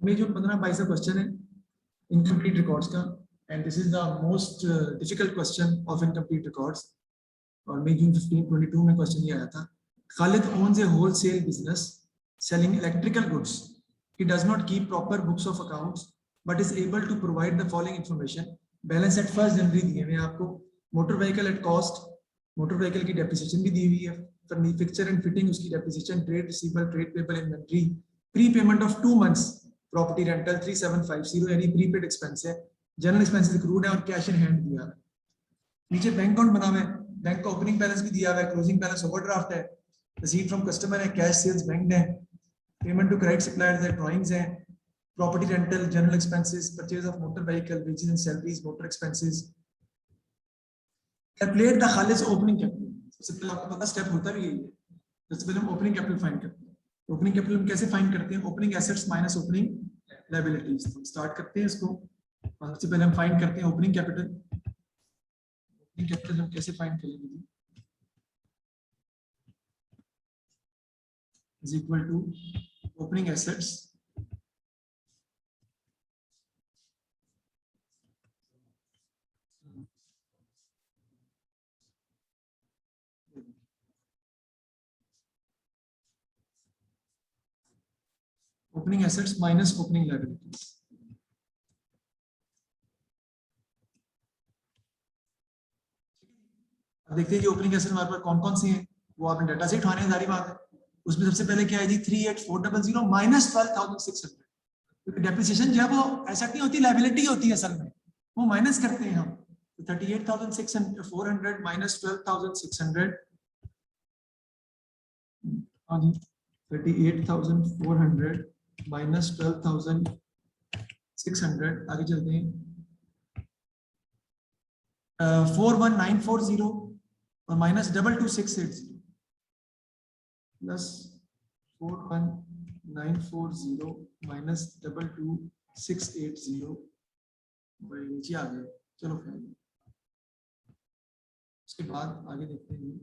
में जो 15-22 क्वेश्चन है इनकम्प्लीट रिकॉर्ड्स का, and this is the most difficult question of incomplete records. और मई जून 1522 में क्वेश्चन ये आया था, Khalid owns a wholesale business selling electrical goods. He does not keep proper books of accounts but is able to provide the following information. Balance at 1 जनवरी दिए हुए आपको, motor vehicle at cost, motor vehicle की depreciation भी दी हुई है, fixture and fitting उसकी depreciation, trade receivable, trade payable, inventory, prepayment of 2 months, property rental 3750 यानी प्रीपेड एक्सपेंस है, जनरल एक्सपेंसेस एक्रूड है और कैश इन हैंड दिया है। नीचे बैंक अकाउंट बना हुआ है, बैंक का ओपनिंग बैलेंस भी दिया हुआ है, क्लोजिंग बैलेंस ओवरड्राफ्ट है, रिसीट फ्रॉम कस्टमर है, कैश सेल्स बैंक है, पेमेंट टू क्रेडिट सप्लायर्स है, ड्राइंग्स है, property rental, general expenses, purchase of motor vehicle, wages and salaries, motor expenses. Calculate the Khalid opening capital. सबसे पहले आपको पता step होता भी यही है, सबसे पहले हम ओपनिंग कैपिटल फाइंड करते हैं। ओपनिंग कैपिटल हम कैसे फाइंड करते हैं? Opening assets minus opening liabilities. तो स्टार्ट करते हैं इसको, सबसे पहले हम फाइंड करते हैं ओपनिंग कैपिटल। ओपनिंग कैपिटल हम कैसे फाइंड करेंगे जी? Is equal to opening assets opening assets minus opening liabilities. अब देखते हैं जी ओपनिंग एसेट हमारे पास कौन कौन सी हैं, वो आपने डाटा से उठाने, सारी बात है। उसमें सबसे पहले क्या है जी, 38400 माइनस 12600, क्योंकि डेप्रिसिएशन जो है वो एसेट नहीं होती, लायबिलिटी होती है असल में, वो माइनस करते हैं हम। तो 38,400 माइनस 12,600, हाँ जी 38,400 माइनस 12,600, आगे चलते हैं। 41940 और माइनस 22,680 प्लस 41940 माइनस 22,680, बड़े नीचे आ गए। चलो फिर उसके बाद आगे देखते हैं।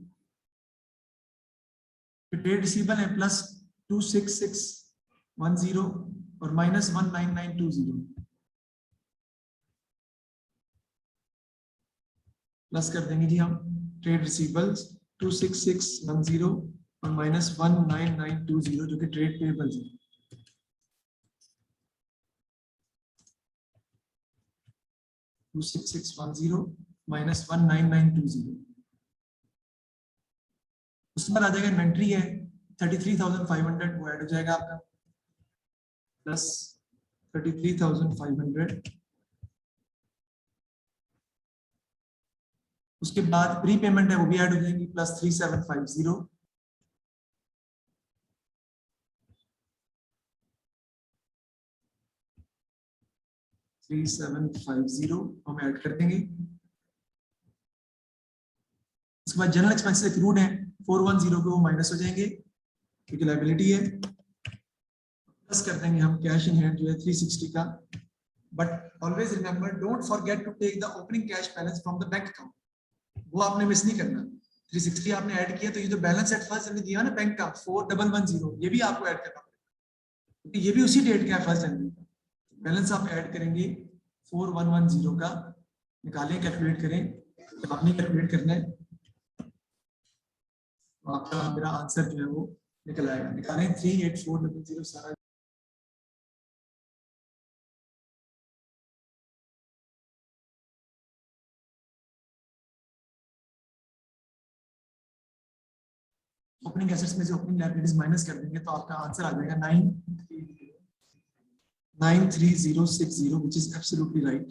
ट्रेड रिसीवेबल है प्लस 26610 और माइनस 19920, प्लस कर देंगे जी हम ट्रेड रिसीवेबल्स 26610 और माइनस 19920 जो कि ट्रेड पेबल्स है। माइनस 19920, उसके बाद आ जाएगा इन्वेंट्री है 33,500, वो ऐड हो जाएगा आपका, प्लस 33,500। उसके बाद प्री पेमेंट है वो भी ऐड हो जाएंगी, प्लस 3750। हम ऐड कर देंगे। उसके बाद जनरल एक्सपेंसेस एक्रूड है 410 के, वो माइनस हो जाएंगे क्योंकि लायबिलिटी है, प्लस कर देंगे हम कैश इन हैंड जो है 360 का। But always remember, don't forget to take the opening cash balance from the bank account, वो आपने मिस नहीं करना। 360 आपने ऐड किया तो ये जो बैलेंस एट फर्स्ट जनवरी दिया ना बैंक का 4110, ये भी आपको ऐड करना पड़ेगा, ये भी उसी डेट का है, 1 जनवरी का। बैलेंस आप ऐड करेंगे 4110 का, निकालें, कैलकुलेट करें, आपने कैलकुलेट करना है, तो आपका मेरा आंसर जो है वो निकल आएगा। निकालें 38400 सारा। ओपनिंग एसेट्स में से ओपनिंग लायबिलिटीज माइनस कर देंगे तो आपका आंसर आ जाएगा 93060, which is absolutely right.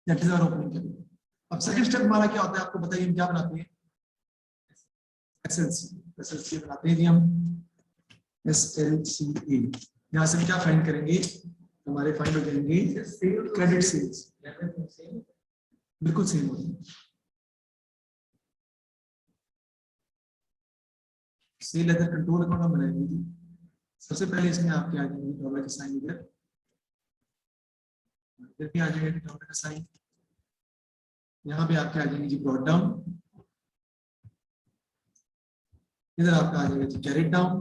That is our opening capital. अब सेकंड स्टेप हमारा क्या होता है आपको बताइए, हम क्या बनाते हैं? एसएलसी बनाते हैं हम, एसएलसीए। यहाँ से हम क्या फाइंड करेंगे? हमारे फाइंड हो जाएंगे क्रेडिट सेल्स, बिल्कुल सेम होती है। सेल अदर कंट्रोल अकाउंट हम बनाएंगे जी। सबसे पहले इसमें आपके आ जाएंगे डॉलर का साइन, इधर भी आ जाएगा डॉलर का साइन, यहाँ पे आपके आ जाएंगे जी ब्रॉट डाउन, इधर आपका आ जाएगा जी कैरेट डाउन,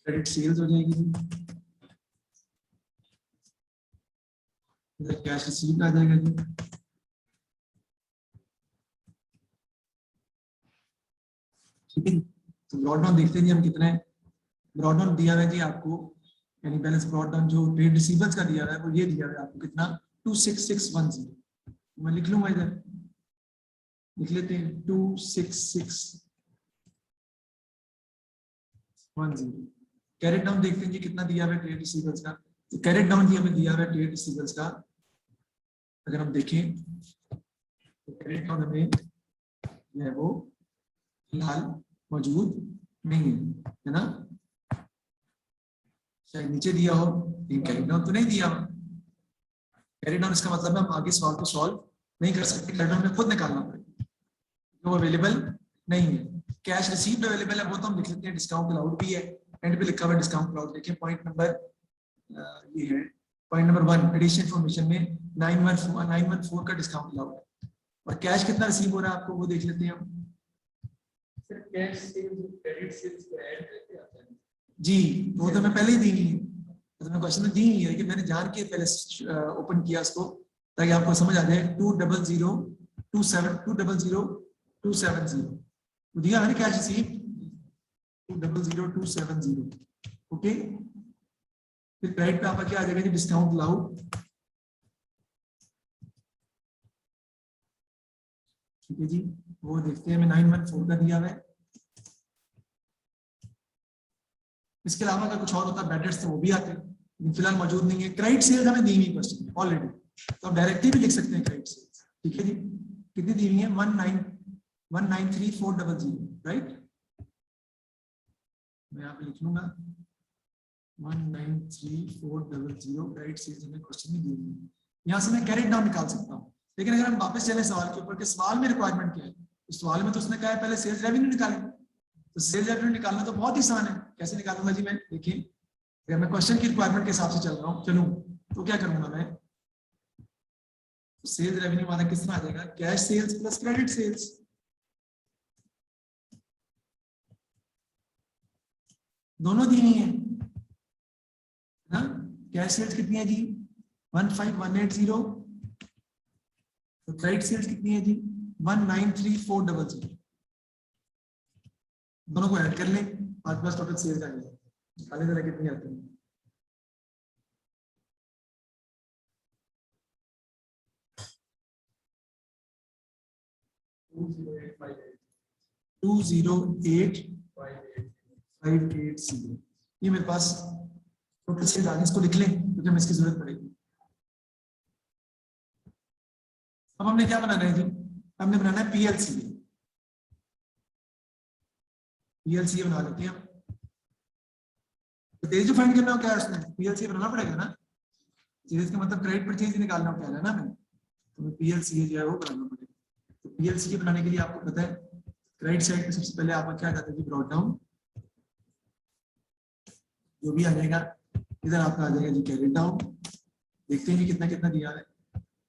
क्रेडिट सेल्स हो जाएगी जी, इधर कैश रिसीव्ड आ जाएगा जी, ठीक है। तो ब्रॉड डाउन देखते हैं जी हम कितना है। ब्रॉड डाउन दिया हुआ है जी आपको, यानी बैलेंस ब्रॉड डाउन जो ट्रेड रिसीवर्स का दिया हुआ है वो ये दिया हुआ है आपको कितना 26610। मैं लिख लूंगा इधर, लिख लेते हैं 26610। कैरेट डाउन देखते हैं जी कितना दिया हुआ है ट्रेड रिसीवर्स का। तो कैरेट डाउन जी हमें दिया हुआ है ट्रेड रिसीवर्स का, अगर हम देखें तो कैरेट डाउन हमें जो है वो फिलहाल मौजूद नहीं है ना, शायद नीचे दिया हो लेकिन कैरेट डाउन तो नहीं दिया हुआ। कैरेट डाउन इसका मतलब है हम आगे सवाल को सॉल्व नहीं कर सकते, कैरेट डाउन में खुद निकालना पड़ेगा, वो अवेलेबल नहीं है। कैश रिसीव्ड अवेलेबल है वो तो हम लिख लेते हैं, डिस्काउंट अलाउड भी है, एंड पे लिखा हुआ है डिस्काउंट अलाउड। देखिए पॉइंट नंबर ये है पॉइंट नंबर 1 एडिशन इन्फॉर्मेशन में 914 का डिस्काउंट अलाउड है। और कैश कितना रिसीव हो रहा है आपको वो देख लेते हैं हम। कैश सेल्स क्रेडिट सेल्स को ऐड करके आता है जी, वो तो मैं पहले ही दी है, तो मैं क्वेश्चन में दी है कि मैंने जान के पहले ओपन किया उसको ताकि आपको समझ आ जाए। 2000270 दिया मैंने कैश रिसीव 2000270, ओके। फिर क्रेडिट पे आपका क्या आ जाएगा जी डिस्काउंट अलाउड, ठीक है जी। वो देखते हैं हमें 914 का दिया हुआ है। इसके अलावा अगर कुछ और होता बैड डेट्स तो वो भी आते हैं, लेकिन फिलहाल मौजूद नहीं है। क्रेडिट सेल्स हमें दी हुई क्वेश्चन ऑलरेडी, तो आप डायरेक्टली भी लिख सकते हैं क्रेडिट सेल्स, ठीक है जी। कितनी दी हुई है 193,400, राइट। मैं यहाँ पे लिख लूंगा 193,400 क्रेडिट सेल्स हमें क्वेश्चन में दी हुई है। यहाँ से मैं कैरेट डाउन निकाल सकता हूँ, लेकिन अगर हम वापस चले सवाल के ऊपर कि सवाल में रिक्वायरमेंट क्या है, तो सवाल में तो उसने कहा है पहले सेल्स रेवेन्यू निकालें। तो सेल्स रेवेन्यू निकालना तो बहुत ही आसान है, कैसे निकालूंगा जी मैं, देखिए अगर मैं क्वेश्चन की रिक्वायरमेंट के हिसाब से चल रहा हूँ चलूँ तो क्या करूंगा मैं, सेल्स रेवेन्यू हमारा किस तरह आ जाएगा, cash sales plus credit sales. दोनों दी हुई है ना, कैश सेल्स कितनी है जी 15180, तो क्रेडिट सेल्स कितनी है जी 193,400। दोनों को ऐड कर लें, आपके पास टोटल सेल्स आ जाएगी, निकाले जरा कितनी आती है। टू जीरो एट 580, ये मेरे पास टोटल सेल्स आ गई, इसको लिख लें क्योंकि हमें इसकी जरूरत पड़ेगी। अब हमने क्या बनाना है जी, हमने बनाना है पीएलसीए। पीएलसीए बना लेते हैं हम। तो तेज जो फाइंड करना हो क्या है उसमें, पीएलसीए बनाना पड़ेगा ना, चीज का मतलब क्रेडिट परचेज निकालना पड़ेगा ना हमें, तो पीएलसीए जो है वो बनाना पड़ेगा। तो पीएलसीए बनाने के लिए आपको पता है क्रेडिट साइड पे सबसे पहले आपका क्या जाता है ब्रॉड डाउन, जो भी आ जाएगा इधर आपका आ जाएगा जी कैरेट डाउन। देखते हैं जी कितना कितना दिया है।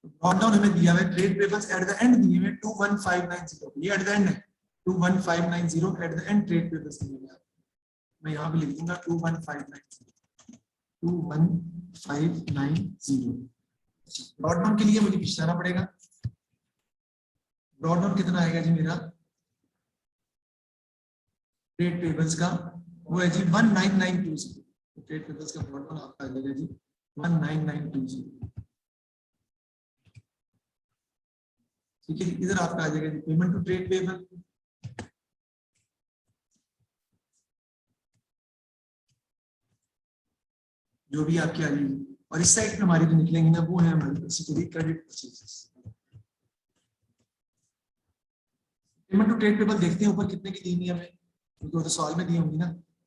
ब्रॉड डाउन हमें दिया है trade payables at the end दिए हुए 21590, ये एट द एंड है 21590 at the end trade payables दिए हुए हैं। मैं यहाँ पे लिख दूंगा 21590 21590। ब्रॉड डाउन के लिए मुझे पीछे जाना पड़ेगा, ब्रॉड डाउन कितना आएगा जी मेरा ट्रेड पेबल्स का, वो है जी 19920। ट्रेड पेबल्स का ब्रॉड डाउन आपका आ जाएगा जी 19920, ठीक है। इधर आपका आ जाएगा जी पेमेंट टू ट्रेड पेबल, जो भी आपकी आ जाएगी, और इस साइड पे हमारी जो निकलेंगी ना वो है हमारी basically credit purchases. Payment to trade payable देखते हैं ऊपर कितने की दी हुई है हमें, क्योंकि वो तो सवाल में दी होंगी ना।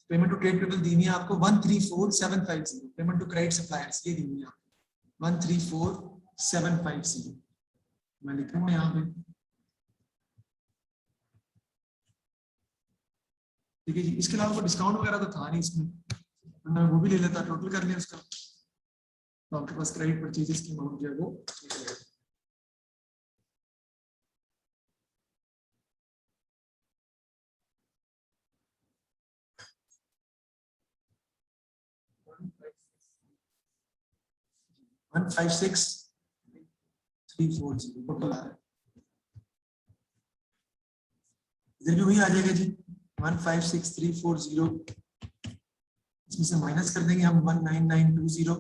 पेमेंट टू ट्रेड पेबल दी हुई है आपको 134,750। पेमेंट टू क्रेडिट सप्लायर्स ये दी हुई है आपको 134,750, मैं लिख रहा हूँ यहाँ पे, ठीक है जी। इसके अलावा डिस्काउंट वगैरह तो था नहीं इसमें, मैं वो भी ले लेता, टोटल कर लिया उसका, तो आपके पास क्रेडिट परचेजेस की अमाउंट जो है वो 156,340 टोटल आ रहा है, इधर भी वही आ जाएगा जी 156,340, इसमें से माइनस कर देंगे हम 19920,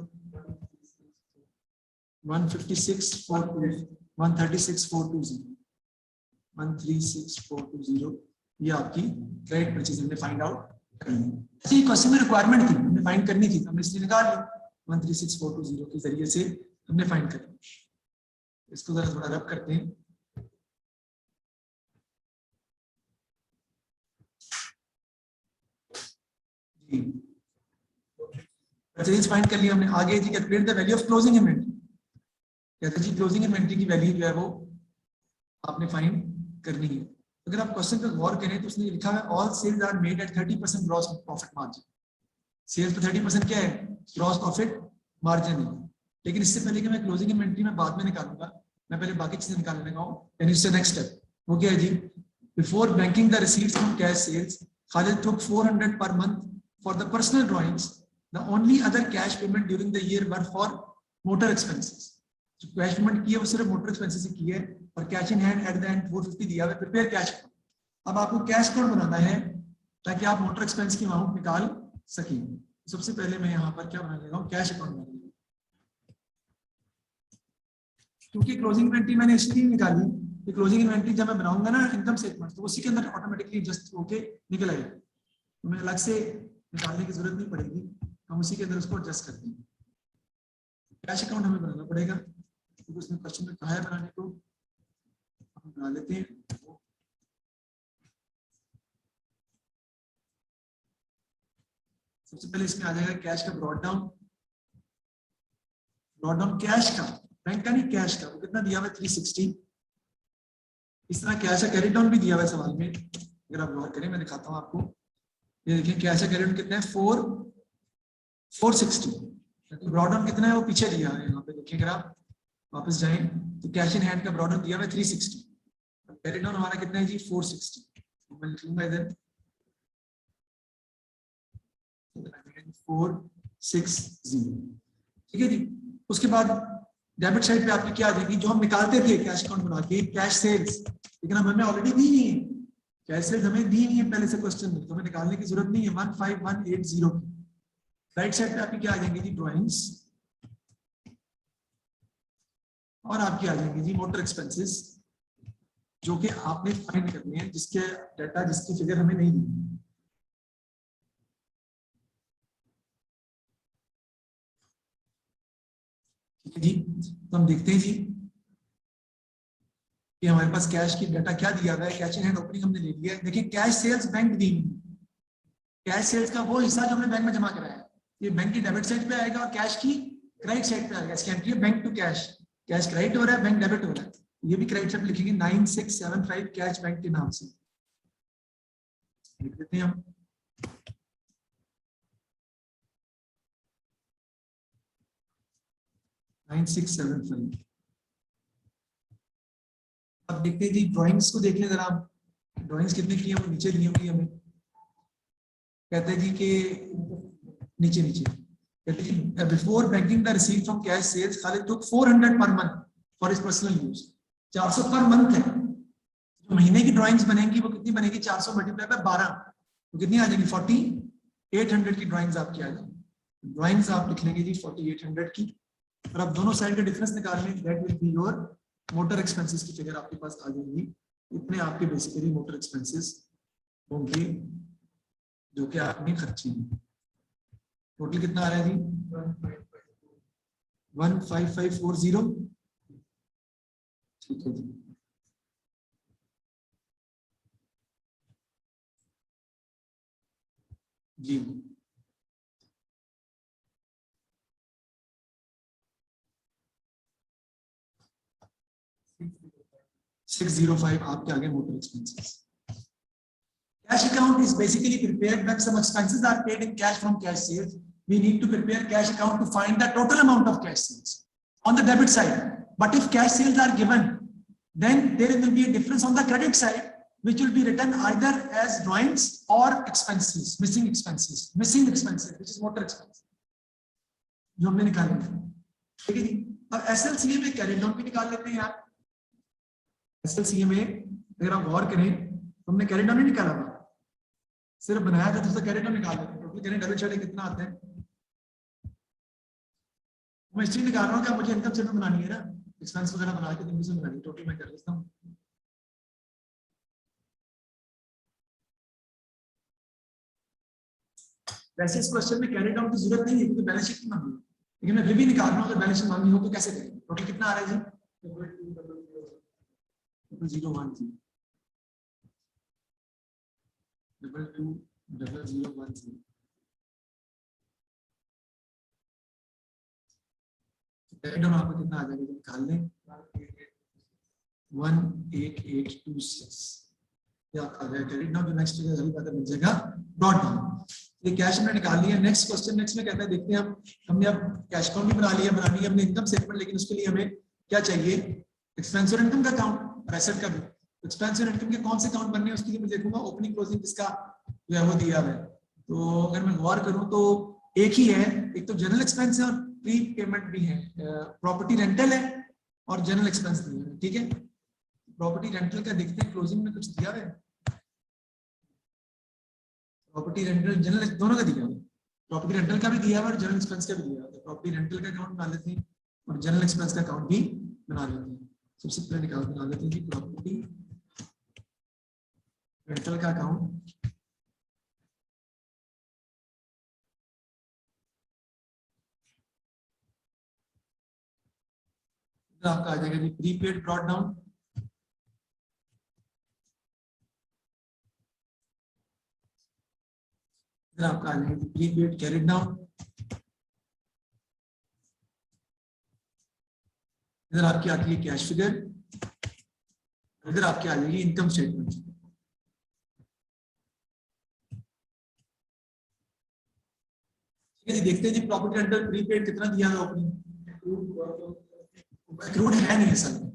156,420, 136,420, ये आपकी क्रेडिट परचेज हमने फाइंड आउट करनी है। ऐसी क्वेश्चन में रिक्वायरमेंट थी, हमने फाइंड करनी थी, हमने इसलिए निकाल ली 136,420 के जरिए से हमने फाइंड कर लिया। इसको जरा थोड़ा रब करते हैं। परचेज फाइंड कर लिया हमने। आगे जी calculate the value of closing inventory, कहते हैं जी क्लोजिंग इन्वेंटरी की वैल्यू जो है वो आपने फाइंड करनी है। अगर आप क्वेश्चन पर गौर करें तो उसने लिखा है all sales are made at 30% gross profit margin. Sales पे 30% क्या है, ग्रॉस प्रॉफिट मार्जिन है। लेकिन इससे पहले कि मैं क्लोजिंग इन्वेंटरी में बाद में निकालूंगा, मैं पहले बाकी चीजें निकालने लगा हूं। यानी इससे नेक्स्ट स्टेप वो क्या है जी, before banking the receipts from cash sales Khalid took 400 per month for the personal drawings. The only other cash payment during the year were for motor expenses. जो कैश पेमेंट की है वो सिर्फ मोटर एक्सपेंसेस की है, और cash in hand at the end 450 दिया हुआ है, प्रिपेयर कैश अकाउंट। अब आपको कैश अकाउंट बनाना है ताकि आप मोटर एक्सपेंस की अमाउंट निकाल सकें। सबसे पहले मैं यहाँ पर क्या बना लेगा हूँ, कैश अकाउंट बना लेगा। क्योंकि क्लोजिंग इन्वेंटरी मैंने इसलिए निकाली कि क्लोजिंग इन्वेंटरी जब मैं बनाऊंगा ना इनकम स्टेटमेंट, तो उसी के अंदर ऑटोमेटिकली एडजस्ट होके निकल आएगा, तो मैं अलग से निकालने की जरूरत नहीं पड़ेगी, हम उसी के अंदर उसको एडजस्ट करते हैं। कैश अकाउंट हमें बनाना पड़ेगा, क्योंकि उसने क्वेश्चन में कहा है बनाने को, हम बना लेते हैं। सबसे पहले इसमें आ जाएगा कैश का ब्रॉड डाउन कैश का, बैंक का नहीं कैश का। वो कितना दिया हुआ है 360। इस तरह कैश का कैरी डाउन भी दिया हुआ है सवाल में, अगर आप गौर करें मैं दिखाता हूं आपको। ये देखिए कैश का कैरी डाउन कितना है 460। ब्रॉड डाउन कितना है वो पीछे दिया है, यहाँ पे देखिए अगर आप वापस जाएं तो कैश इन हैंड का ब्रॉड डाउन दिया हुआ है 360, कैरी डाउन हमारा कितना है जी 460। मैं लिखूंगा इधर 460, ठीक है जी। उसके बाद डेबिट साइड पे आपकी क्या आ जाएगी, जो हम निकालते थे कैश अकाउंट बना के, कैश सेल्स, लेकिन अब हमें ऑलरेडी दी नहीं है कैश सेल्स, हमें दी नहीं है पहले से क्वेश्चन में, तो हमें निकालने की जरूरत नहीं है। 15180 राइट साइड पे आपकी क्या आ जाएंगी जी ड्राइंग्स, और आपकी आ जाएंगी जी मोटर एक्सपेंसेस, जो कि आपने फाइंड करने हैं, जिसके डाटा जिसकी फिगर हमें नहीं दी। ठीक है जी, तो हम देखते हैं जी कि हमारे पास कैश की डाटा क्या दिया हुआ है। कैश इन हैंड ओपनिंग हमने ले लिया है। देखिए कैश सेल्स बैंक दी, कैश सेल्स का वो हिस्सा जो हमने बैंक में जमा कराया है, ये बैंक की डेबिट साइड पे आएगा और कैश की क्रेडिट साइड पे आएगा। इसकी एंट्री है bank to cash, cash credit हो रहा है, बैंक डेबिट हो रहा है। ये भी क्रेडिट साइड लिखेंगे 9675 कैश बैंक के नाम से लिख देते हैं हम। अब देखते हैं जी ड्राइंग्स को देख लें जरा आप, ड्राइंग्स कितने की है वो नीचे दी होंगी हमें। कहते हैं जी कि नीचे कहते हैं जी before banking the receipt from cash sales Khalid took 400 per month for his personal use. 400 per month है। जो महीने की ड्राइंग्स बनेंगी वो कितनी बनेगी, 400 मल्टीप्लाई बाय 12, तो कितनी आ जाएगी 4800 की ड्राइंग्स आपकी आ जाएगी। ड्राइंग्स आप लिख लेंगे जी 4800 की, और आप दोनों साइड का डिफरेंस निकाल लें, that will be your motor expenses की फिगर आपके पास आ जाएगी। इतने आपके बेसिकली मोटर एक्सपेंसेस होंगे जो कि आपने खर्चे हैं। टोटल कितना आ रहा है जी 15540, ठीक है जी। जी 605 आपके आगे motor expenses. Cash account is basically prepared when some expenses are paid in cash from cash sales. We need to prepare cash account to find the total amount of cash sales on the debit side. But if cash sales are given, then there will be a difference on the credit side, which will be written either as drawings or expenses, missing expenses, which is motor expense. जो हमने निकाले थे, ठीक है जी। अब एसएलसीए में carry down भी निकाल लेते हैं यार। एसएलसीए में अगर आप गौर करें तो हमने कैरी डाउन नहीं निकाला था, सिर्फ बनाया था तो कैरी डाउन निकाल लेते हैं। टोटल कैरी डाउन चले कितना आता है, मैं इसलिए निकाल रहा हूँ कि मुझे इनकम स्टेटमेंट बनानी है ना, एक्सपेंस वगैरह बना के दिन से बनानी है, टोटल मैं कर लेता हूँ। वैसे इस क्वेश्चन में कैरी डाउन की जरूरत नहीं है क्योंकि बैलेंस शीट मांगी है, लेकिन मैं फिर भी निकाल रहा हूँ। अगर बैलेंस शीट मांगी हो तो कैसे करेंगे? टोटल कितना आ रहा है जी? 010 कैरी डाउन आपको कितना आ जाएगा निकाल लें, 18826 या आ जाएगा कैरी डाउन। जो नेक्स्ट जल्दी बात मिल जाएगा ब्रॉड डाउन। ये कैश हमने निकाल लिया। नेक्स्ट क्वेश्चन नेक्स्ट में कहता है, देखते हैं हमने अब कैश अकाउंट भी बना लिया, बनानी है हमने इनकम स्टेटमेंट, लेकिन उसके लिए हमें क्या चाहिए? एक्सपेंस और इनकम का अकाउंट और एसेट का भी। एक्सपेंस और इनकम के कौन से अकाउंट बनने हैं उसके लिए मैं देखूंगा ओपनिंग क्लोजिंग किसका जो है वो दिया हुआ है। तो अगर मैं गौर करूं तो एक ही है, एक तो जनरल एक्सपेंस है और प्री पेमेंट भी है, प्रॉपर्टी रेंटल है और जनरल एक्सपेंस भी है, ठीक है। प्रॉपर्टी रेंटल का देखते हैं क्लोजिंग में कुछ दिया है, प्रॉपर्टी रेंटल जनरल दोनों का दिया हुआ है, प्रॉपर्टी रेंटल का भी दिया हुआ है और जनरल एक्सपेंस का भी दिया हुआ है। प्रॉपर्टी रेंटल का अकाउंट बना लेते हैं और जनरल एक्सपेंस का अकाउंट भी बना लेते हैं। सबसे पहले निकाल बना लेते हैं जी प्रॉपर्टी रेंटल का अकाउंट। आपका आ जाएगा जी प्रीपेड ब्रॉट डाउन, इधर आपका आ जाएगा प्रीपेड कैरिड डाउन, इधर आपकी आती है कैश फिगर, इधर आपकी आ जाएगी इनकम स्टेटमेंट। ठीक है जी, देखते हैं जी प्रॉपर्टी रेंटल प्रीपेड कितना दिया है ओपनिंग। एक्रूड है नहीं असल में,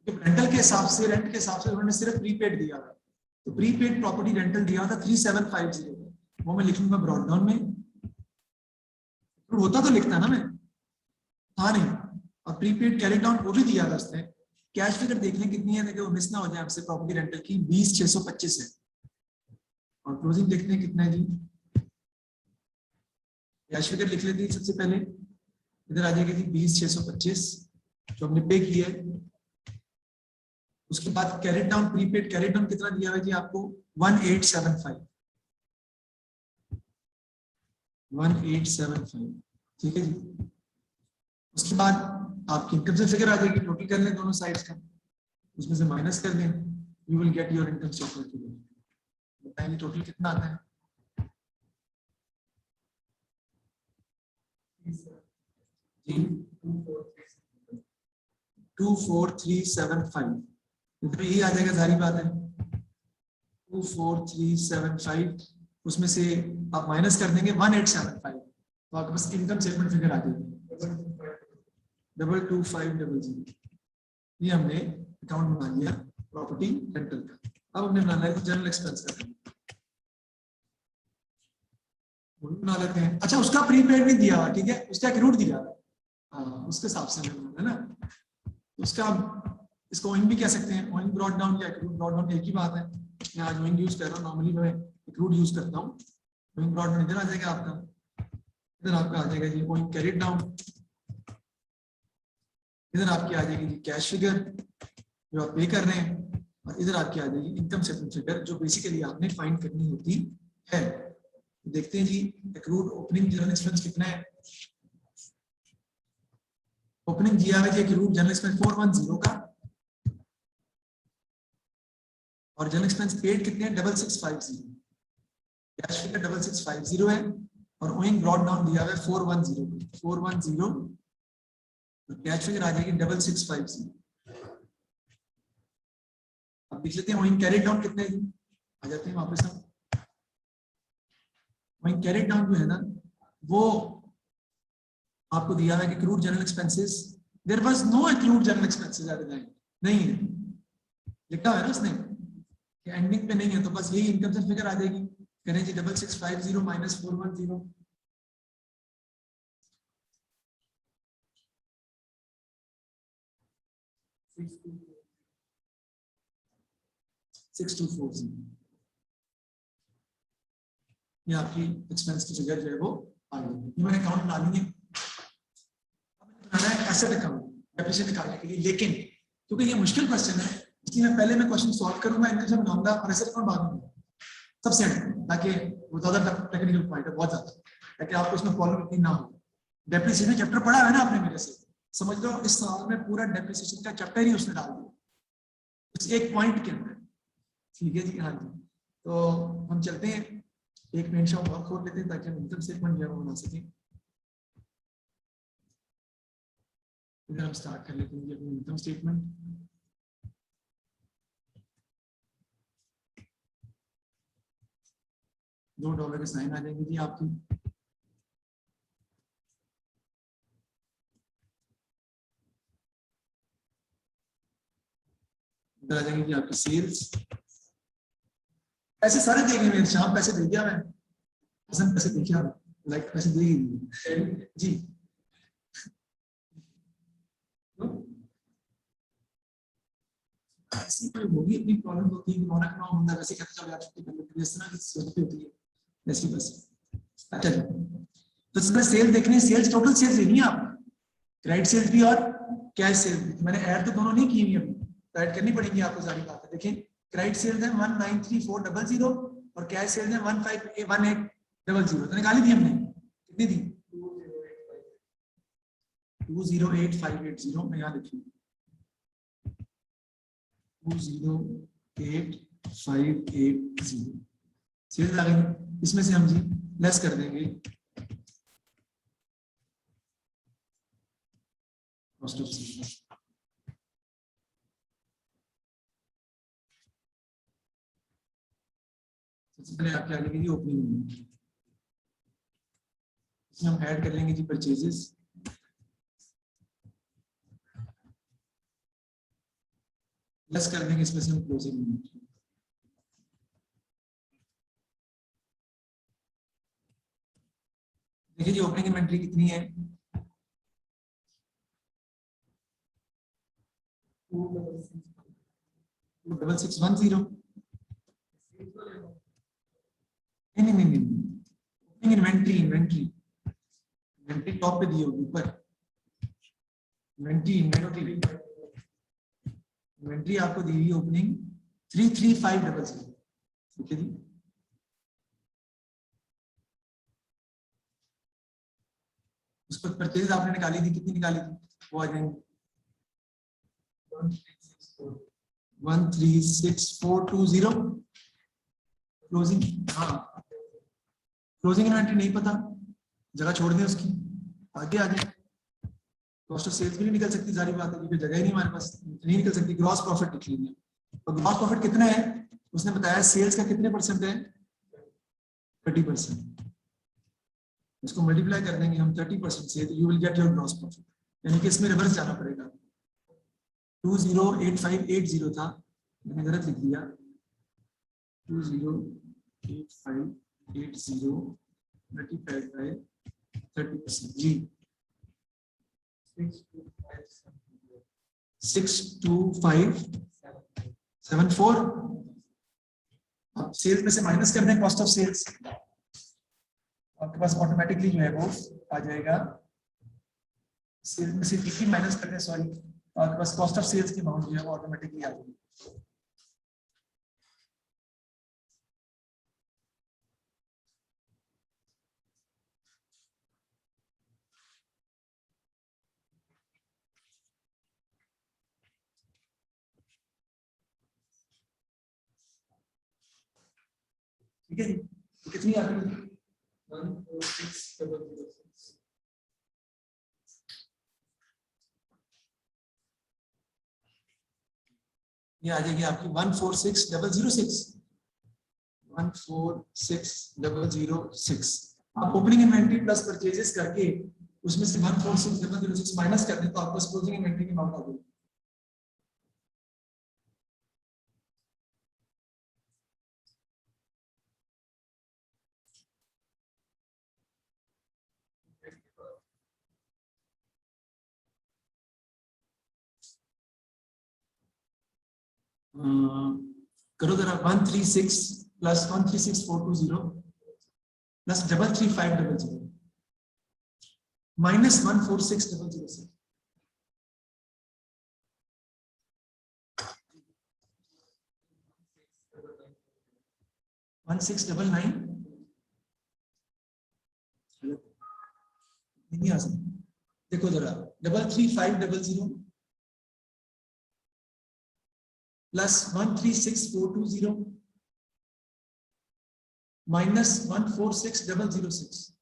रेंटल के हिसाब से रेंट के हिसाब से उन्होंने सिर्फ प्रीपेड दिया है। तो प्रीपेड प्रॉपर्टी रेंटल दिया था 3750, वो मैं लिखूंगा ब्रॉड डाउन में, होता तो लिखता ना मैं, हाँ नहीं। और प्रीपेड कैरी डाउन वो भी दिया था उसने। कैश फिगर देख लें कितनी है, देखो मिस ना हो जाए आपसे, प्रॉपर्टी रेंटल की 20625 है और क्लोजिंग देखते हैं कितना है जी। कैश फिगर लिख लेते हैं सबसे पहले, इधर आ जाएगी जी 20625 जो हमने पे किया है। उसके बाद carried down prepaid carried down कितना दिया हुआ है जी आपको 1875, 1875, ठीक है जी। उसके बाद आपकी इनकम से फिगर आ जाएगी, टोटल कर लें दोनों साइड्स का, उसमें से माइनस कर दें, you will get your income statement figure. बताएंगे टोटल कितना आता है जी 24375, तो यही आ जाएगा, सारी बात है 24375, उसमें से आप माइनस कर देंगे 1875, तो आपके पास इनकम स्टेटमेंट फिगर आ जाएगी 22500। ये हमने अकाउंट बना लिया प्रॉपर्टी रेंटल का। अब हमने बनाना है जनरल एक्सपेंस का, बना लेते हैं। अच्छा उसका प्रीपेड भी दिया हुआ, ठीक है, उसका एक रूट दिया हुआ, हाँ उसके हिसाब से हमें बनाना है ना। उसका इसको ओइंग भी कह सकते हैं, ओइंग ब्रॉट डाउन या एक्रूड ब्रॉट डाउन एक ही बात है। मैं आज ओइंग यूज कर रहा हूँ, नॉर्मली मैं एक्रूड यूज करता हूँ। ओइंग ब्रॉट डाउन इधर आ जाएगा आपका, इधर आपका आ जाएगा जी ओइंग कैरिड डाउन, इधर आपकी आ जाएगी जी कैश फिगर जो आप पे कर रहे हैं, और इधर आपकी आ जाएगी इनकम स्टेटमेंट फिगर जो बेसिकली आपने फाइंड करनी होती है। देखते हैं जी एक्रूड ओपनिंग जनरल एक्सपेंस कितना है। ओपनिंग दिया है जी एक्रूड जनरल एक्सपेंस 410 का, और जनरल एक्सपेंस पेड कितने हैं 6650, कैश फिगर 6650 है, और ओइंग ब्रॉट डाउन दिया हुआ है 410 और कैश फिगर आ जाएगी 6650। अब देख लेते हैं ओइंग कैरिड डाउन कितने हैं, आ जाते हैं वापस हम। ओइंग कैरिड डाउन जो है ना वो आपको दिया हुआ है कि accrued general expenses, there was no accrued general expenses at the time, नहीं है लिखा है ना उसने कि एंडिंग पे नहीं है, तो बस यही इनकम से फिगर आ जाएगी। करें जी 6650 माइनस 410, 6240, ये आपकी एक्सपेंस की जगह जो है वो आ गई। ये मैंने अकाउंट डाली है, अब मैंने बनाना है एसेट अकाउंट डेप्रिसिएशन निकालने के लिए, लेकिन क्योंकि ये मुश्किल क्वेश्चन है इसलिए मैं पहले क्वेश्चन सॉल्व करूंगा, इनका जब बनाऊंगा और एसेट अकाउंट बाद में सबसे, ताकि वो ज्यादा टेक्निकल पॉइंट है बहुत ज्यादा, ताकि आपको उसमें प्रॉब्लम इतनी ना हो। डेप्रिसिएशन चैप्टर पढ़ा है ना आपने मेरे से, समझ लो इस साल में पूरा डेप्रिसिएशन का चैप्टर ही उसने डाल दिया इस एक पॉइंट के अंदर। ठीक है जी, हाँ जी। तो हम चलते हैं, एक मेन शॉप और खोल लेते हैं ताकि हम इनकम स्टेटमेंट जो है वो बना सकें। इधर हम स्टार्ट कर लेते हैं अपनी इनकम स्टेटमेंट। $2 के साइन आ जाएंगे जी आपकी। इधर आ जाएंगे जी आपकी सेल्स। पैसे सारे देंगे मेरे, शाम पैसे दे दिया मैं, हसन पैसे दे दिया, लाइक पैसे दे जी। ऐसी कोई होगी अपनी प्रॉब्लम होती है, रौनक ना बंदा वैसे कहता चलो यार छुट्टी कर लेते हैं, इस तरह की सोचती होती है ऐसी बस। अच्छा, तो इसमें सेल देखनी है, सेल्स टोटल सेल्स लेनी है आप, क्रेडिट सेल्स भी और कैश सेल्स। मैंने ऐड तो दोनों नहीं की हुई अभी, तो ऐड करनी पड़ेगी आपको, सारी बात है। देखिए क्रेडिट सेल्स है 193400 और कैश सेल्स है 1800, तो निकाली थी हमने, कितनी थी 208580, मैं यहाँ लिखी 208580 सेल्स आ गई। इसमें से हम जी लेस कर देंगे कॉस्ट ऑफ सेल्स। सबसे पहले आपके आगे की ओपनिंग, इसमें हम ऐड कर लेंगे जी परचेजेस, लेस कर देंगे इसमें से हम क्लोजिंग इन्वेंट्री। देखिए जी ओपनिंग इन्वेंट्री कितनी है, 6610। नहीं नहीं नहीं, opening inventory, inventory inventory top पे दी होगी ऊपर, इन्वेंट्री इन्वेंट्री इन्वेंट्री आपको दी हुई ओपनिंग 33500। ठीक है जी, उसको परचेज आपने निकाली थी, कितनी निकाली थी, वो आ जाएंगे 136420। क्लोजिंग, हाँ क्लोजिंग इन्वेंट्री नहीं पता, जगह छोड़ दें उसकी, आगे आ जाए। कॉस्ट ऑफ सेल्स भी नहीं निकल सकती, सारी बात है क्योंकि जगह ही नहीं हमारे पास, नहीं निकल सकती। ग्रॉस प्रॉफिट लिख लीजिए, और ग्रॉस प्रॉफिट कितना है उसने बताया, सेल्स का कितने परसेंट है 30%, इसको मल्टीप्लाई कर देंगे हम 30% से, तो you will get your gross profit. यानी कि इसमें रिवर्स जाना पड़ेगा, 208580 था, मैंने गलत लिख दिया, 208580 मल्टीप्लाइड बाय 30% जी, 62574। अब सेल्स में से माइनस कर दें कॉस्ट ऑफ सेल्स, आपके पास ऑटोमेटिकली जो है वो आ जाएगा, सेल्स में से कितनी माइनस कर दें, सॉरी, आपके पास कॉस्ट ऑफ सेल्स की अमाउंट जो है वो ऑटोमेटिकली आ जाएगी। ठीक है जी, तो कितनी आती है 146006, ये आ जाएगी आपकी 146006, 146006। आप ओपनिंग इन्वेंट्री प्लस परचेजेस करके उसमें से 146006 माइनस कर दें तो आपको क्लोजिंग इन्वेंट्री की अमाउंट आ जाएगी। करो जरा 136 प्लस 136420 प्लस 33500 माइनस 14600 1699 नहीं आ सकता। देखो जरा 33500 प्लस 136420 माइनस 146006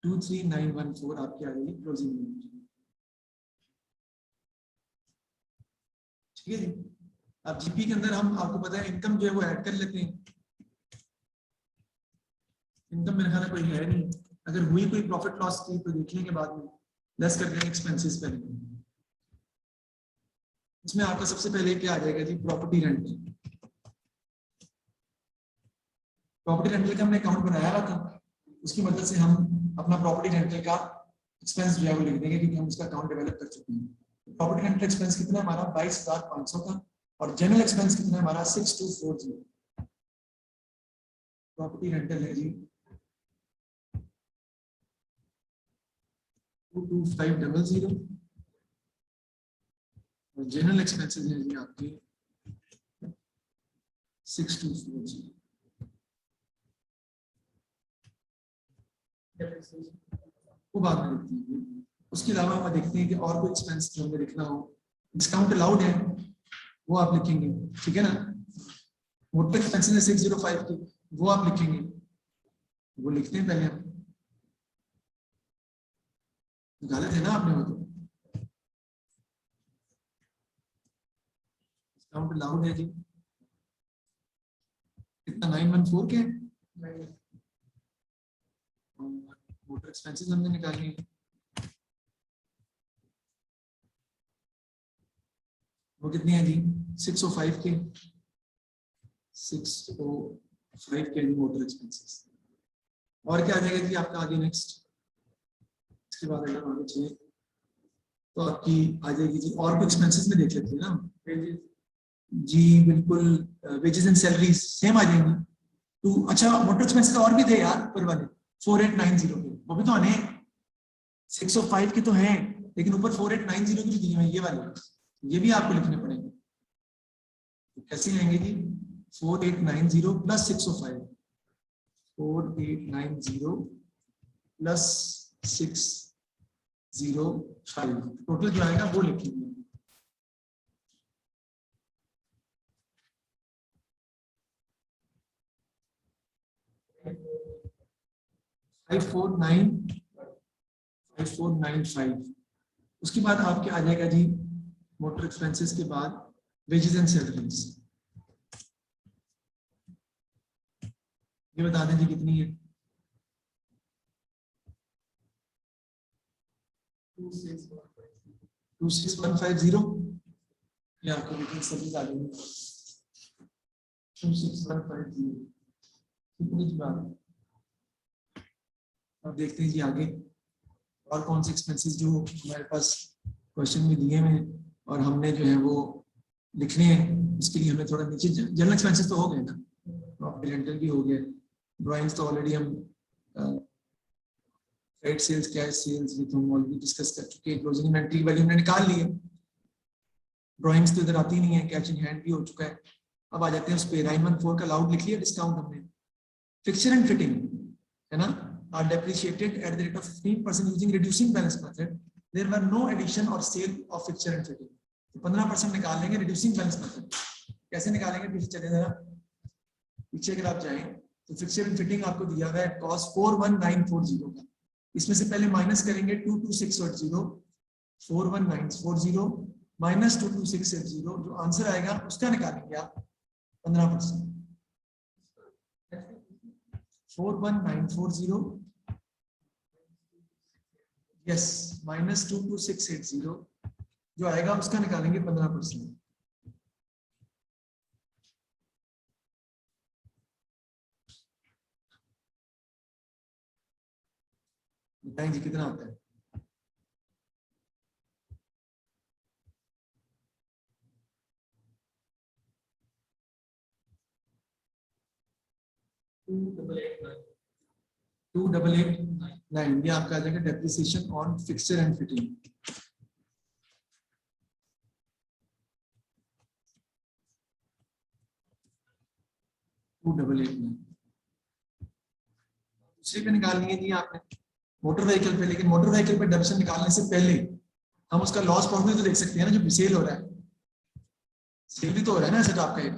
23914 आपकी आ गई क्लोजिंग लिमिट। ठीक है जी। अब जीपी के अंदर हम आपको पता है इनकम जो है वो ऐड कर लेते हैं। इनकम मेरे ख्याल में कोई है नहीं, अगर हुई कोई प्रॉफिट लॉस की तो देख लेंगे बाद में, लेस कर देंगे एक्सपेंसेस पहले। इसमें आपका सबसे पहले क्या आ जाएगा जी, प्रॉपर्टी रेंटल। प्रॉपर्टी रेंटल का हमने अकाउंट बनाया हुआ था, उसकी मदद से हम अपना प्रॉपर्टी रेंटल का एक्सपेंस जो है वो लिख देंगे क्योंकि हम उसका अकाउंट डेवलप कर चुके हैं। प्रॉपर्टी रेंटल एक्सपेंस कितना है हमारा 22,500 का, और जनरल एक्सपेंस कितना है हमारा 6240। प्रॉपर्टी रेंटल है जी 22500 और जनरल एक्सपेंसेस है जी आपके 6240। वो बाद में देखते हैं। उसके अलावा हम देखते हैं कि और कोई एक्सपेंस जो हमें लिखना हो, डिस्काउंट अलाउड है वो आप लिखेंगे, ठीक है ना। मोटर एक्सपेंसेस है 605 की, वो आप लिखेंगे, वो लिखते हैं पहले हम। गलत है ना आपने वो तो, डिस्काउंट अलाउड है जी कितना 914 के, मोटर एक्सपेंसेस हमने निकालनी है, वो कितनी है जी 605 के, 605 के मोटर एक्सपेंसेस। और क्या आ जाएगा जी आपका आगे नेक्स्ट, इसके बाद अगर आगे चले तो आपकी आ जाएगी जी और भी एक्सपेंसेस में देख लेते हैं ना जी, बिल्कुल वेजेस एंड सैलरीज सेम आ जाएंगी। तो अच्छा मोटर एक्सपेंसेस और भी थे यार ऊपर वाले 4890 के, वो भी तो आने 605 के तो हैं, लेकिन ऊपर 4890 की भी दिए हैं ये वाले, ये भी आपको लिखने पड़ेंगे। तो कैसे आएंगे जी 4890 प्लस 605, 4890 प्लस 605, टोटल जो आएगा वो लिखेंगे। 5495। उसके बाद आपके आ जाएगा जी मोटर एक्सपेंसेस के बाद वेजेस एंड सैलरीज, ये बता दें जी कितनी है 26150, ये आपको वेजेस सैलरीज आ जाएगी 26150। कितनी की बात, अब देखते हैं जी आगे और कौन से एक्सपेंसेस जो हमारे पास क्वेश्चन में दिए हुए हैं और हमने जो है वो लिखने हैं। इसके लिए हमें थोड़ा नीचे जनरल एक्सपेंसेस तो हो गए ना, प्रॉपर्टी रेंटल भी हो गया, ड्राइंग्स तो ऑलरेडी हम ट्रेड सेल्स कैश सेल्स ये तो हम ऑलरेडी डिस्कस कर चुके हैं, क्लोजिंग इन्वेंटरी वैल्यू हमने निकाल ली है, ड्राइंग्स तो इधर आती नहीं है, कैश इन हैंड भी हो चुका है। अब आ जाते हैं उस पे 914 का अलाउड लिख लिया, डिस्काउंट हमने, फिक्सचर एंड फिटिंग है ना, are depreciated at the rate of 15% using reducing balance method. There were no addition or sale of fixture and fitting. तो 15% निकाल लेंगे reducing balance method। कैसे निकालेंगे, पीछे चले जरा, पीछे अगर आप जाएं तो फिक्सचर एंड फिटिंग आपको दिया हुआ है कॉस्ट 41940 का, इसमें से पहले माइनस करेंगे 22680, 41940 माइनस 22680, जो आंसर आएगा उसका निकालेंगे आप 15%। 41940 यस माइनस 22680 जो आएगा उसका निकालेंगे 15%। बताएं जी कितना आता है 2889 ये आपका आ जाएगा depreciation on fixture and fitting. दूसरी पे निकालनी है जी आपने मोटर व्हीकल पे, लेकिन मोटर व्हीकल पे डेप्रिसिएशन निकालने से पहले हम उसका लॉस प्रॉफिट तो देख सकते हैं ना, जो सेल हो रहा है, सेल भी तो हो रहा है ना एसेट आपका। एक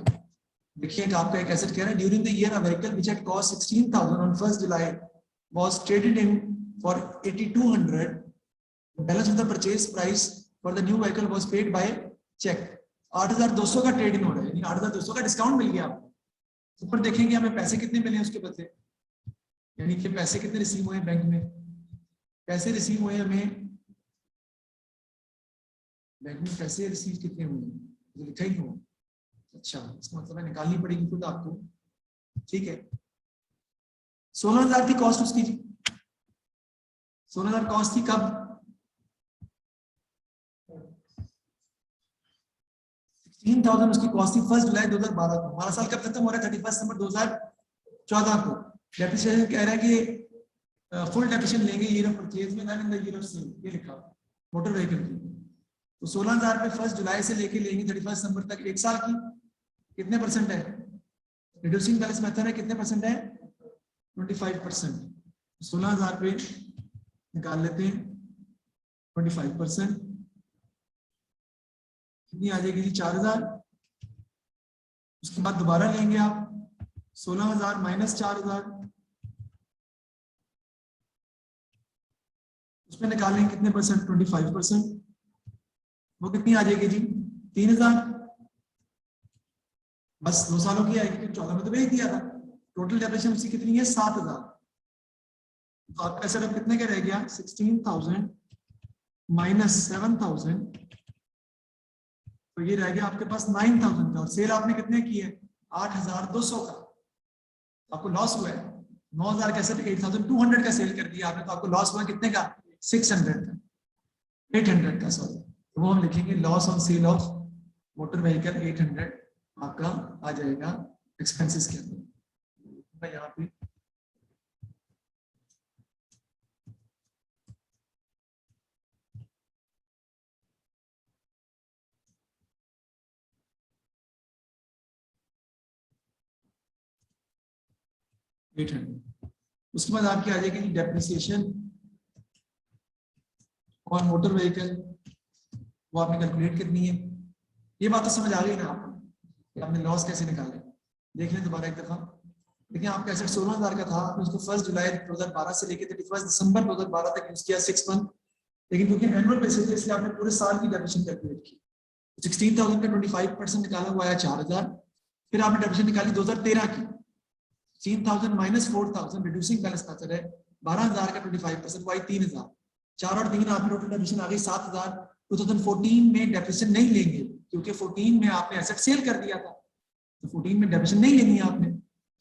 देखिए कि आपका एक एसेट कह रहा है during the year a vehicle which had cost 16,000 on 1st July was traded in for 8200, balance of the purchase price for the new vehicle was paid by cheque. 8,200 का ट्रेड इन हो रहा है, यानी 8,200 का discount मिल गया आपको। ऊपर देखेंगे हमें पैसे कितने मिले उसके बदले, यानी कि पैसे कितने रिसीव हुए बैंक में, पैसे रिसीव हुए हमें बैंक में पैसे रिसीव कितने हुए, तो लिखा ही नहीं हुआ। अच्छा, इसका मतलब है निकालनी पड़ेगी खुद आपको, ठीक है। 16,000 की कॉस्ट उसकी जी, 16,000 कॉस्ट थी कब, 16,000 उसकी कॉस्ट थी 1 जुलाई 2012 को। हमारा साल कब खत्म हो रहा है, 31 दिसंबर 2014 को। डेप्रिसिएशन कह रहा है कि फुल डेप्रिसिएशन लेंगे ईयर ऑफ परचेज में, in the year of sale, ये लिखा मोटर व्हीकल की। तो 16,000 पे 1 जुलाई से लेके लेंगे 31 दिसंबर तक, एक साल की कितने परसेंट है, रिड्यूसिंग बैलेंस मेथड है, कितने परसेंट है, 25%। 16,000 पे निकाल लेते हैं 25%, कितनी आ जाएगी जी, 4,000। उसके बाद दोबारा लेंगे आप 16,000 माइनस 4,000, उसमें निकालेंगे कितने परसेंट, 25%, वो कितनी आ जाएगी जी, 3,000। बस 2 सालों की आएगी, 14 में तो भेज दिया था। टोटल डेप्रिसिएशन उसकी कितनी है, 7,000। तो आपका सेटअप कितने का रह गया, 16,000 माइनस 7,000, तो ये रह गया आपके पास 9,000 का। और सेल आपने कितने की है, 8,200 का। आपको लॉस हुआ है 9,000 का सेल 8,200 का सेल कर दिया आपने, तो आपको लॉस हुआ कितने का, 600 का, 800 का सॉरी। तो वो हम लिखेंगे loss on sale of motor vehicle 800 आपका आ जाएगा एक्सपेंसेस के अंदर। मैं यहाँ पे उसके बाद आपकी आ जाएगी डेप्रिसिएशन और मोटर व्हीकल, वो आपने कैलकुलेट करनी है। ये बात तो समझ आ गई ना आपको कि आपने लॉस कैसे निकाले। देख लें दोबारा एक दफा। देखिए आपका एसेट 16,000 का था, आपने उसको 1 जुलाई 2012 से लेकर 31 दिसंबर 2012 तक यूज किया 6 मंथ, लेकिन क्योंकि एनुअल बेसिस है इसलिए आपने पूरे साल की डेप्रिसिएशन कैलकुलेट की। 16,000 का 25% निकाला हुआ है 4,000, फिर आपने डेप्रिसिएशन निकाली 2013 की 16,000 माइनस 4,000, रिड्यूसिंग बैलेंस मेथड है, 12,000 का 25% वाई 3,000, 4 और 3 आपने टोटल डेप्रिसिएशन आ गई 7,000। 2014 में डेप्रिसिएशन नहीं लेंगे क्योंकि 14 में आपने एसेट सेल कर दिया था, तो 14 में डेप्रिसिएशन नहीं लेनी है आपने।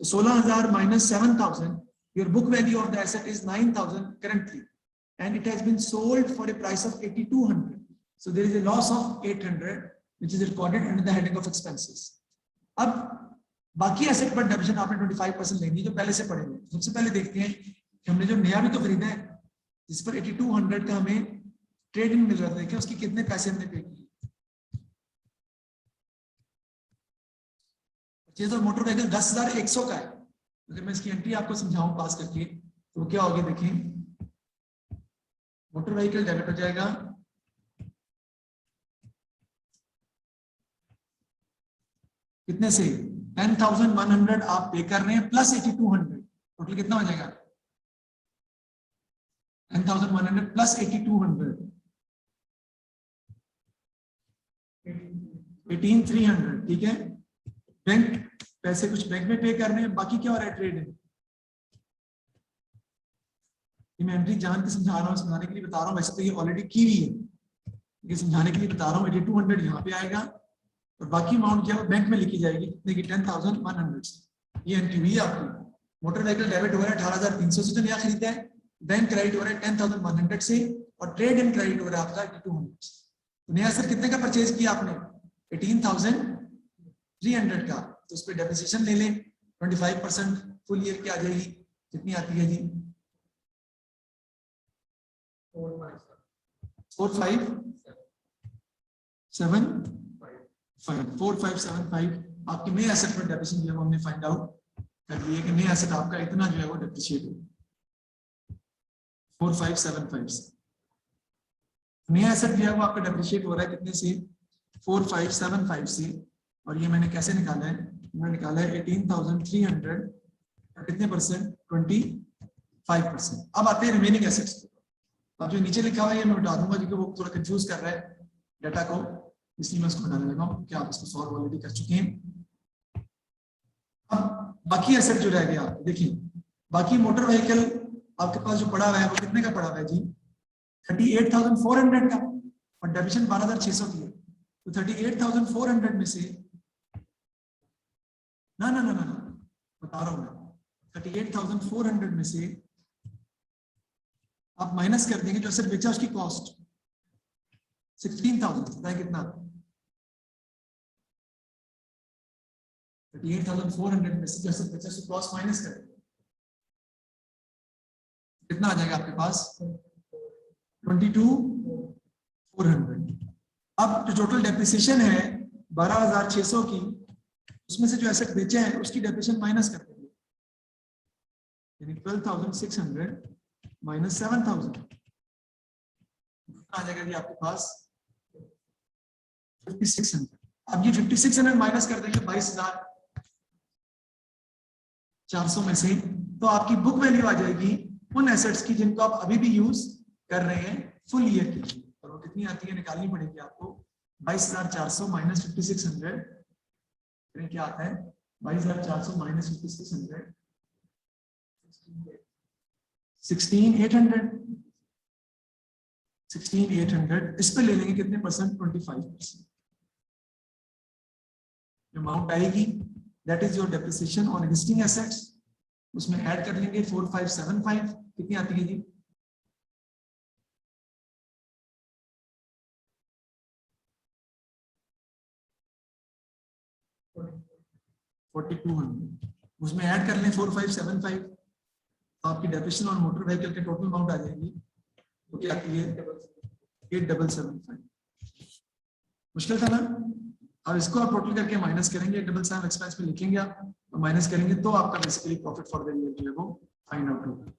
तो 16,000 minus 7,000, your book value of the asset is 9,000 currently and it has been sold for a price of 8,200, so there is a loss of 800 which is recorded under the heading of expenses. अब बाकी asset पर depreciation आपने 25% लेनी जो पहले से पड़े हुए। सबसे पहले देखते हैं कि हमने जो नया भी तो खरीदा है जिस पर 8,200 का हमें ट्रेड इन मिल रहा था, देखिए उसके कितने पैसे हमने पे किए। परचेज और मोटर व्हीकल 10,100 का है। अगर मैं इसकी एंट्री आपको समझाऊं पास करके तो क्या होगी, देखिए मोटर व्हीकल डेबिट हो जाएगा कितने से, 10,100 आप पे कर रहे हैं प्लस 8,200, टोटल कितना हो जाएगा 10,100 प्लस 8,200, 18,300, ठीक है। बैंक पैसे कुछ बैंक में पे कर रहे हैं, बाकी क्या हो रहा है ट्रेड। मैं एंट्री जान के समझा रहा हूँ, समझाने के लिए बता रहा हूँ, वैसे तो ये ऑलरेडी की हुई है, ये समझाने के लिए बता रहा हूँ। 8,200 यहाँ पे आएगा और बाकी अमाउंट क्या है बैंक में लिखी जाएगी कितने की, 10,100। ये एंट्री हुई है आपकी। मोटर व्हीकल डेबिट हो रहा है 18,300 से जो नया खरीदा है, बैंक क्रेडिट हो रहा है 10,100 से, और ट्रेड इन क्रेडिट हो रहा है आपका 8,200 से। तो नया सर कितने का परचेज किया आपने, 18,300 का, तो उस पर डेप्रिसिएशन ले लें 25%, फुल ईयर की आ जाएगी, कितनी आती है जी? 4575 आपके नए एसेट पर डेप्रिसिएशन जो है हमने फाइंड आउट कर लिए कि नए एसेट आपका इतना जो है वो डेप्रिशिएट हो 4575 से। नया एसेट जो है वो आपका डेप्रिशिएट हो रहा है कितने से? 4575 से। और ये मैंने कैसे निकाला है? मैंने निकाला है 18,300 कितने परसेंट? 25%। अब आते हैं रिमेनिंग एसेट्स। अब जो नीचे लिखा हुआ है ये मैं हटा दूंगा क्योंकि वो थोड़ा कंफ्यूज कर रहा है डाटा को, इसलिए मैं उसको हटाने लगा हूँ कि आप इसको सॉल्व ऑलरेडी कर चुके हैं। अब बाकी एसेट जो रह गया देखिए, बाकी मोटर व्हीकल आपके पास जो पड़ा हुआ है वो कितने का पड़ा हुआ है जी? 38,400 का, और डेबिशन 12,600 की है। तो 38,400 में से ना ना ना ना बता रहा हूं मैं, 38,400 में से आप माइनस कर देंगे जो एसेट बेचा उसकी कॉस्ट 16,000, पता है कितना? 38,400 में से जो एसेट बेचा उसकी कॉस्ट माइनस कर देंगे, कितना आ जाएगा आपके पास? 22,400। अब जो टोटल डेप्रिसिएशन है 12,600 की, उसमें से जो एसेट बेचे हैं उसकी डेप्रिसिएशन माइनस कर देंगे, यानी 12,600 माइनस 7,000 आ जाएगा जी आपके पास 5,600। अब ये 5,600 माइनस कर देंगे 22,400 में से, तो आपकी बुक वैल्यू आ जाएगी उन एसेट्स की जिनको आप अभी भी यूज कर रहे हैं फुल ईयर के लिए। और वो कितनी आती है निकालनी पड़ेगी आपको, 22,400 माइनस 5,600 क्या आता है? 22,400 माइनस 5,600 16,800। 16,800 इस पे ले लेंगे कितने परसेंट? 25%। अमाउंट आएगी that is your depreciation on existing assets, उसमें ऐड कर लेंगे 4575, कितनी आती है जी? 4,200, उसमें ऐड कर लें 4575, तो आपकी डेप्रिसिएशन और मोटर व्हीकल के टोटल अमाउंट आ जाएगी, तो क्या आती है? 8,775। मुश्किल था ना? अब इसको आप टोटल करके माइनस करेंगे, 8,775 एक्सपेंस में लिखेंगे आप, तो माइनस करेंगे तो आपका basically profit for the year जो है वो फाइंड आउट होगा।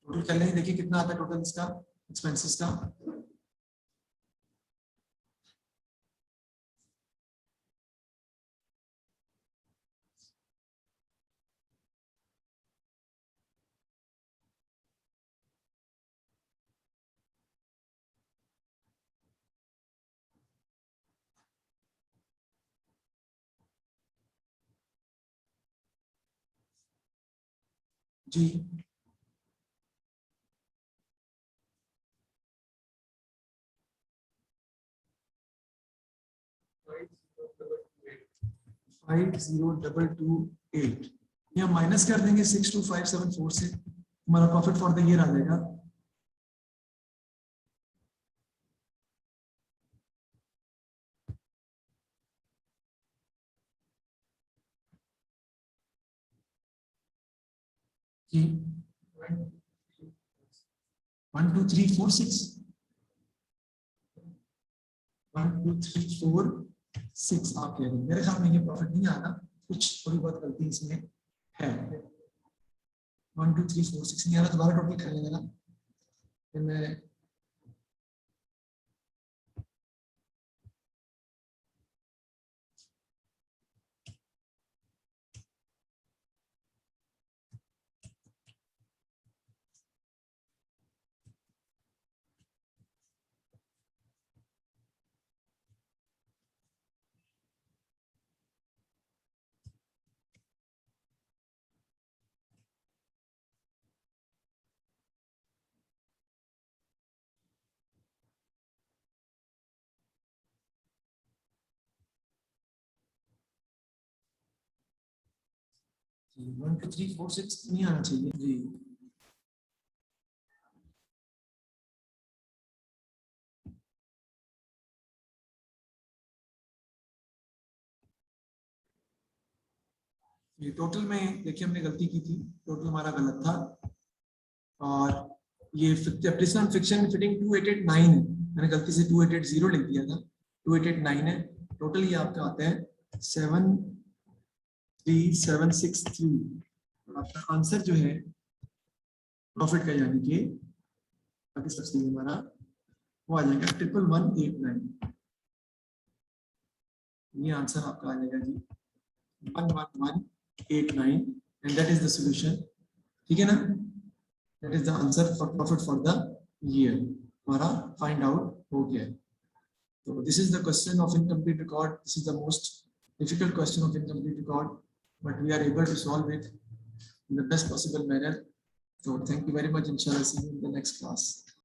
टोटल कर लेंगे, देखिए कितना आता है टोटल इसका एक्सपेंसेस का। जी 50,228, ये हम माइनस कर देंगे 62,574 से, हमारा प्रॉफिट फॉर द ईयर आ जाएगा कि 12346 12346 आप कह रहे हैं। मेरे ख्याल में ये प्रॉफिट नहीं आना, कुछ थोड़ी बहुत गलती इसमें है। 12346 नहीं आ रहा, दोबारा टोटल कर लेंगे ना, फिर मैं जी 12346 नहीं आना चाहिए जी। ये टोटल में देखिए हमने गलती की थी, टोटल हमारा गलत था। और ये प्रिजन फिक्शन फिटिंग 2889 है, मैंने गलती से 2880 लिख दिया था, 2889 है। टोटल ये आपका आता है 73763। आपका आंसर जो है प्रॉफिट का यानी कि बाकी सब्सिडी हमारा वो आ जाएगा 11189। ये आंसर आपका आ जाएगा जी 11189 and that is the solution. ठीक है ना, that is the answer for profit for the year, हमारा फाइंड आउट हो गया। So this is the question of incomplete record. This is the most difficult question of incomplete record, but we are able to solve it in the best possible manner. So thank you very much. Inshallah, see you in the next class.